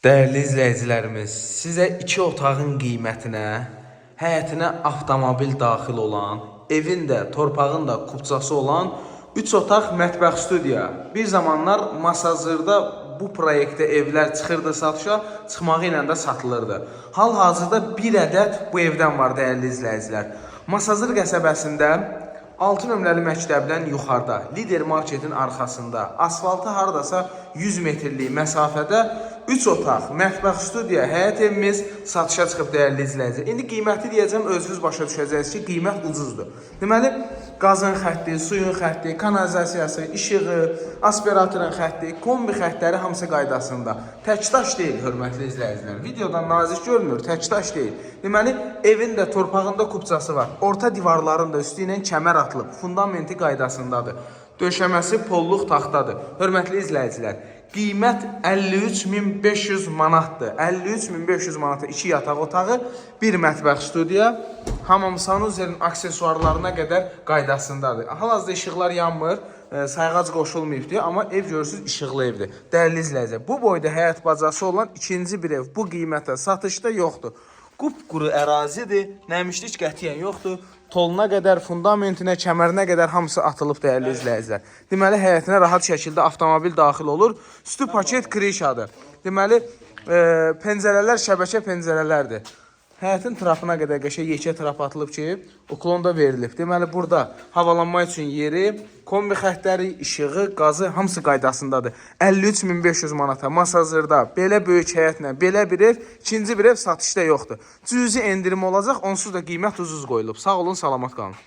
Değerli izləyicilərimiz, sizə 2 otağın qiymətinə, həyətinə avtomobil daxil olan, evin də, torpağın da kupçası olan 3 otaq mətbəx studiya. Bir zamanlar Masazırda bu proyektdə evlər çıxırdı satışa, çıxmağı ilə də satılırdı. Hal-hazırda bir ədəd bu evdən var dəyərli izləyicilər. Masazır qəsəbəsində 6 nömrəli məktəbdən yuxarıda, Lider Marketin arxasında, asfalta haradasa 100 metrlik məsafədə 3 otaq, mətbəx studiya, həyət evimiz satışa çıxıb dəyərli izləyicilər. İndi qiyməti deyəcəm, özünüz başa düşəcəksiniz ki, qiymət ucuzdur. Deməli, qazın xətti, suyun xətti, kanalizasiyası, işığı, aspiratorun xətti, kombi xəttləri hamısı qaydasında. Təkdaş deyil, hörmətli izləyicilər. Videodan nazik görünür, təkdaş deyil. Deməli, evin də torpağında kupçası var. Orta divarların da üstü ilə kəmər atılıb. Fundamenti qaydasındadır. Döşəməsi polluq taxtadır. Hörmətli izləyicilər, qiymət 53.500 manatdır. 53.500 manata 2 yataq otağı, 1 mətbəx studiya, hamam sanuzelin aksesuarlarına qədər qaydasındadır. Hal-hazırda işıqlar yanmır, sayğac qoşulmayıbdır, amma ev görürsünüz işıqlı evdir. Dəyərli izləyicilər, bu boyda həyat bacası olan ikinci bir ev bu qiymətə satışda yoxdur. Qupquru ərazidir, nəmişlik qətiyyən yoxdur. Toluna qədər, fundamentinə, kəmərinə qədər hamısı atılıb dəyərli izləyicilər. Deməli, həyətinə rahat şəkildə avtomobil daxil olur. Üstü paket krişadır. Deməli, pəncərələr şəbəkə pəncərələrdir. Həyətin trapına qədər qəşəng yekə trap atılıb ki, uklon da verilib. Deməli, burada havalanma üçün yeri, kombi xəttləri, işığı, qazı hamısı qaydasındadır. 53.500 manata Masazırda belə böyük həyətlə, belə bir ev, ikinci bir ev satışda yoxdur. Cüzi endirim olacaq, onsuz da qiymət ucuz qoyulub. Sağ olun, salamat qalın.